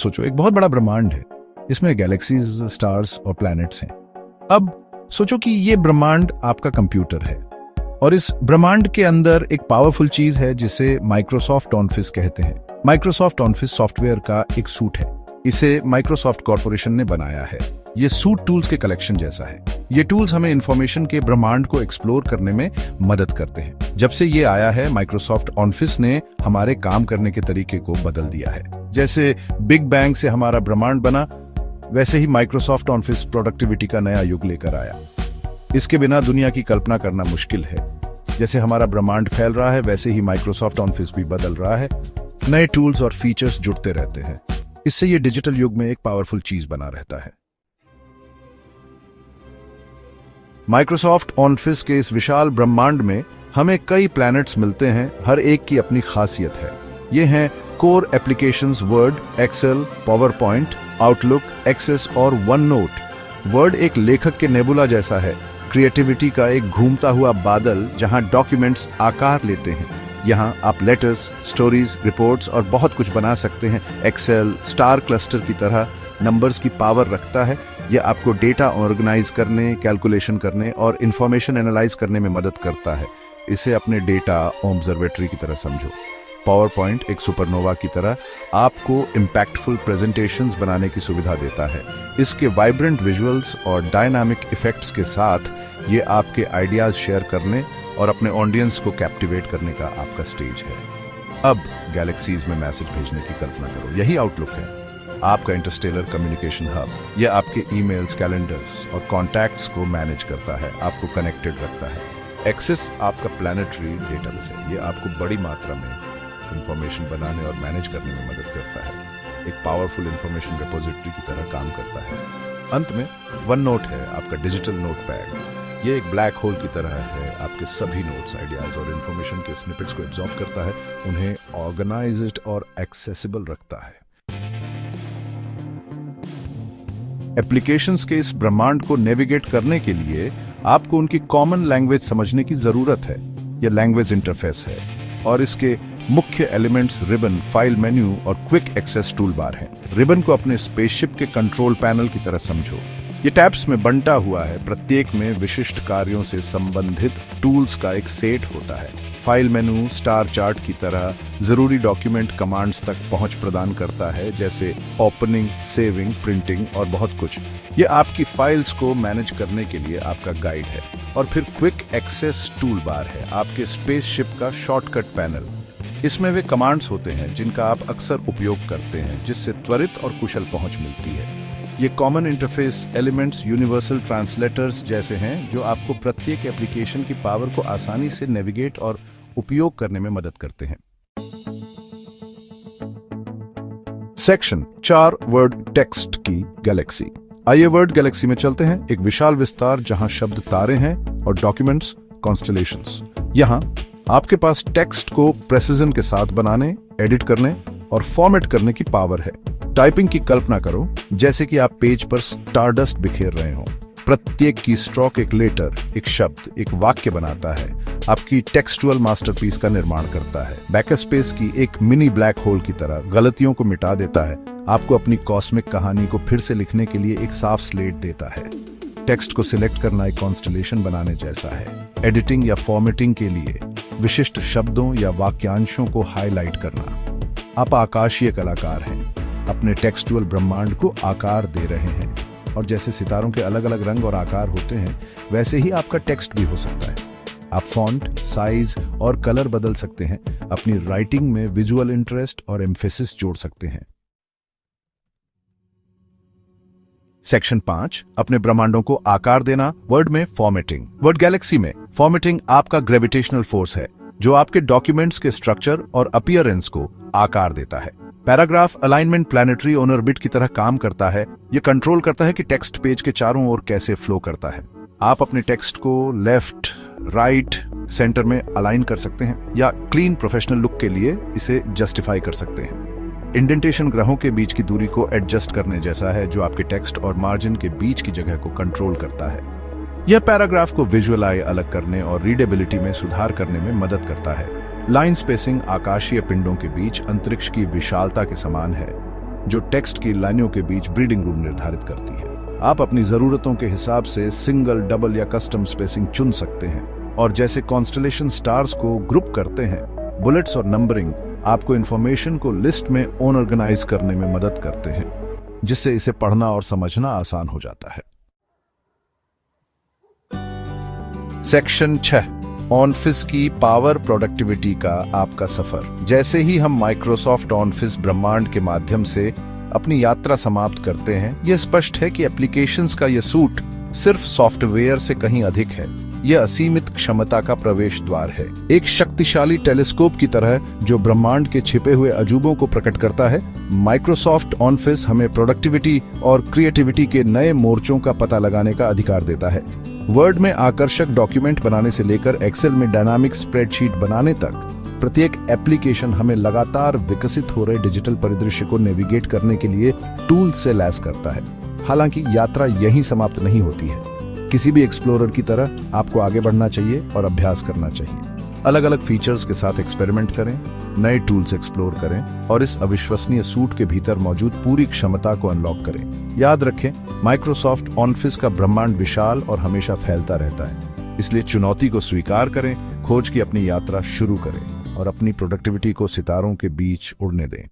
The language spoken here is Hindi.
सोचो एक बहुत बड़ा ब्रह्मांड है, इसमें गैलेक्सीज, स्टार्स और प्लैनेट्स हैं। अब सोचो कि ये ब्रह्मांड आपका कंप्यूटर है और इस ब्रह्मांड के अंदर एक पावरफुल चीज है जिसे माइक्रोसॉफ्ट ऑफिस कहते हैं। माइक्रोसॉफ्ट ऑफिस सॉफ्टवेयर का एक सूट है। इसे माइक्रोसॉफ्ट कॉर्पोरेशन ने बनाया है। ये सूट टूल्स के कलेक्शन जैसा है। ये टूल्स हमें इंफॉर्मेशन के ब्रह्मांड को एक्सप्लोर करने में मदद करते हैं। जब से ये आया है, माइक्रोसॉफ्ट ऑफिस ने हमारे काम करने के तरीके को बदल दिया है। जैसे बिग बैंग से हमारा ब्रह्मांड बना, वैसे ही माइक्रोसॉफ्ट ऑफिस प्रोडक्टिविटी का नया युग लेकर आया। इसके बिना दुनिया की कल्पना करना मुश्किल है। जैसे हमारा ब्रह्मांड फैल रहा है, वैसे ही माइक्रोसॉफ्ट ऑफिस भी बदल रहा है। नए टूल्स और फीचर्स जुड़ते रहते हैं। इससे ये डिजिटल युग में एक पावरफुल चीज बना रहता है। माइक्रोसॉफ्ट ऑफिस के इस विशाल ब्रह्मांड में हमें कई प्लैनेट्स मिलते हैं। हर एक की अपनी खासियत है। ये हैं core applications Word, Excel, PowerPoint, Outlook, Access और वन नोट। वर्ड एक लेखक के नेबुला जैसा है, क्रिएटिविटी का एक घूमता हुआ बादल जहां डॉक्यूमेंट्स आकार लेते हैं। यहाँ आप लेटर्स, स्टोरीज, रिपोर्ट्स और बहुत कुछ बना सकते हैं। एक्सेल स्टार क्लस्टर की तरह नंबर्स की पावर रखता है। यह आपको डेटा ऑर्गेनाइज करने, कैलकुलेशन करने और इंफॉर्मेशन एनालाइज करने में मदद करता है। इसे अपने डेटा ऑब्जर्वेटरी की तरह समझो। पावर पॉइंट एक सुपरनोवा की तरह आपको इम्पैक्टफुल प्रेजेंटेशंस बनाने की सुविधा देता है। इसके वाइब्रेंट विजुअल्स और डायनामिक इफेक्ट्स के साथ ये आपके आइडियाज शेयर करने और अपने ऑडियंस को कैप्टिवेट करने का आपका स्टेज है। अब गैलेक्सीज में मैसेज भेजने की कल्पना करो। यही आउटलुक है, आपका इंटरस्टेलर कम्युनिकेशन हब। यह आपके ईमेल्स, कैलेंडर्स और कॉन्टैक्ट्स को मैनेज करता है, आपको कनेक्टेड रखता है। एक्सेस आपका प्लैनेटरी डेटाबेस है। यह आपको बड़ी मात्रा में इंफॉर्मेशन बनाने और मैनेज करने में मदद करता है। एक पावरफुल इंफॉर्मेशन रिपोजिटरी की तरह काम करता है। अंत में वन नोट है, आपका डिजिटल नोटपैड। ये एक ब्लैक होल की तरह है। आपके सभी नोट्स, आइडियाज और इंफॉर्मेशन के स्निपेट्स को एब्जॉर्ब करता है, उन्हें ऑर्गेनाइज्ड और एक्सेसिबल रखता है। एप्लीकेशंस के इस ब्रह्मांड को नेविगेट करने के लिए आपको उनकी कॉमन लैंग्वेज समझने की जरूरत है। यह लैंग्वेज इंटरफेस है और इसके मुख्य एलिमेंट्स रिबन, फाइल मेन्यू और क्विक एक्सेस टूल बार हैं। रिबन को अपने स्पेसशिप के कंट्रोल पैनल की तरह समझो। ये टैब्स में बंटा हुआ है, प्रत्येक में विशिष्ट कार्यों से संबंधित टूल्स का एक सेट होता है। फाइल मेनू स्टार चार्ट की तरह जरूरी डॉक्यूमेंट कमांड्स तक पहुंच प्रदान करता है, जैसे ओपनिंग, सेविंग, प्रिंटिंग और बहुत कुछ। ये आपकी फाइल्स को मैनेज करने के लिए आपका गाइड है। और फिर क्विक एक्सेस टूल बार है, आपके स्पेसशिप का शॉर्टकट पैनल। इसमें वे कमांड्स होते हैं जिनका आप अक्सर उपयोग करते हैं, जिससे त्वरित और कुशल पहुंच मिलती है। ये common interface elements universal translators जैसे हैं, जो आपको प्रत्येक एप्लीकेशन की पावर को आसानी से नेविगेट और उपयोग करने में मदद करते हैं। सेक्शन 4 वर्ड टेक्स्ट की गैलेक्सी। आइए वर्ड गैलेक्सी में चलते हैं। एक विशाल विस्तार जहां शब्द तारे हैं और डॉक्यूमेंट्स कॉन्स्टलेशंस। यहां आपके पास टेक्स्ट को प्रेसिजन के साथ बनाने, एडिट करने और फॉर्मेट करने की पावर है। टाइपिंग की कल्पना करो जैसे कि आप पेज पर स्टारडस्ट बिखेर रहे हो। प्रत्येक की स्ट्रोक एक लेटर, एक शब्द, एक वाक्य बनाता है, आपकी टेक्सचुअल मास्टरपीस का निर्माण करता है। बैकस्पेस की एक मिनी ब्लैक होल की तरह गलतियों को मिटा देता है, आपको अपनी कॉस्मिक कहानी को फिर से लिखने के लिए एक साफ स्लेट देता है। टेक्स्ट को सिलेक्ट करना एक कॉन्स्टलेशन बनाने जैसा है। एडिटिंग या फॉर्मेटिंग के लिए विशिष्ट शब्दों या वाक्यांशों को हाईलाइट करना। आप आकाशीय कलाकार हैं, अपने टेक्सचुअल ब्रह्मांड को आकार दे रहे हैं। और जैसे सितारों के अलग अलग रंग और आकार होते हैं, वैसे ही आपका टेक्स्ट भी हो सकता है। आप फॉन्ट, साइज और कलर बदल सकते हैं, अपनी राइटिंग में विजुअल इंटरेस्ट और एम्फेसिस जोड़ सकते हैं। सेक्शन 5 अपने ब्रह्मांडों को आकार देना। वर्ड में फॉर्मेटिंग। वर्ड गैलेक्सी में फॉर्मेटिंग आपका ग्रेविटेशनल फोर्स है, जो आपके डॉक्यूमेंट्स के स्ट्रक्चर और अपीयरेंस को आकार देता है। पैराग्राफ अलाइनमेंट प्लैनेटरी ऑर्बिट की तरह काम करता है। यह कंट्रोल करता है कि टेक्स्ट पेज के चारों ओर कैसे फ्लो करता है। आप अपने टेक्स्ट को लेफ्ट, राइट, सेंटर में अलाइन कर सकते हैं या क्लीन प्रोफेशनल लुक के लिए इसे जस्टिफाई कर सकते हैं। इंडेंटेशन ग्रहों के बीच की दूरी को एडजस्ट करने जैसा है, जो आपके टेक्स्ट और मार्जिन के बीच की जगह को कंट्रोल करता है। यह पैराग्राफ को विजुअल आई अलग करने और रीडेबिलिटी में सुधार करने में मदद करता है। लाइन स्पेसिंग आकाशीय पिंडों के बीच अंतरिक्ष की विशालता के समान है। जो टेक्स्ट की लाइनों के बीच ब्रीडिंग रूम निर्धारित करती है। आप अपनी जरूरतों के हिसाब से सिंगल, डबल या कस्टम स्पेसिंग चुन सकते हैं, और जैसे कॉन्स्टलेशन स्टार्स को ग्रुप करते हैं, बुलेट्स और नंबरिंग आपको इंफॉर्मेशन को लिस्ट में ऑर्गेनाइज करने में मदद करते हैं, जिससे इसे पढ़ना और समझना आसान हो जाता है। सेक्शन 6, ऑनफिस की पावर प्रोडक्टिविटी का आपका सफर। जैसे ही हम माइक्रोसॉफ्ट ऑनफिस ब्रह्मांड के माध्यम से अपनी यात्रा समाप्त करते हैं, यह स्पष्ट है कि एप्लीकेशंस का यह सूट सिर्फ सॉफ्टवेयर से कहीं अधिक है। यह असीमित क्षमता का प्रवेश द्वार है, एक शक्तिशाली टेलीस्कोप की तरह जो ब्रह्मांड के छिपे हुए अजूबों को प्रकट करता है। माइक्रोसॉफ्ट ऑनफिस हमें प्रोडक्टिविटी और क्रिएटिविटी के नए मोर्चों का पता लगाने का अधिकार देता है। वर्ड में आकर्षक डॉक्यूमेंट बनाने से लेकर एक्सेल में डायनामिक स्प्रेडशीट बनाने तक, प्रत्येक एप्लीकेशन हमें लगातार विकसित हो रहे डिजिटल परिदृश्य को नेविगेट करने के लिए टूल्स से लैस करता है। हालांकि यात्रा यहीं समाप्त नहीं होती है। किसी भी एक्सप्लोरर की तरह आपको आगे बढ़ना चाहिए और अभ्यास करना चाहिए। अलग अलग फीचर्स के साथ एक्सपेरिमेंट करें, नए टूल्स एक्सप्लोर करें और इस अविश्वसनीय सूट के भीतर मौजूद पूरी क्षमता को अनलॉक करें। याद रखें, माइक्रोसॉफ्ट ऑनफिस का ब्रह्मांड विशाल और हमेशा फैलता रहता है, इसलिए चुनौती को स्वीकार करें, खोज की अपनी यात्रा शुरू करें और अपनी प्रोडक्टिविटी को सितारों के बीच उड़ने दें।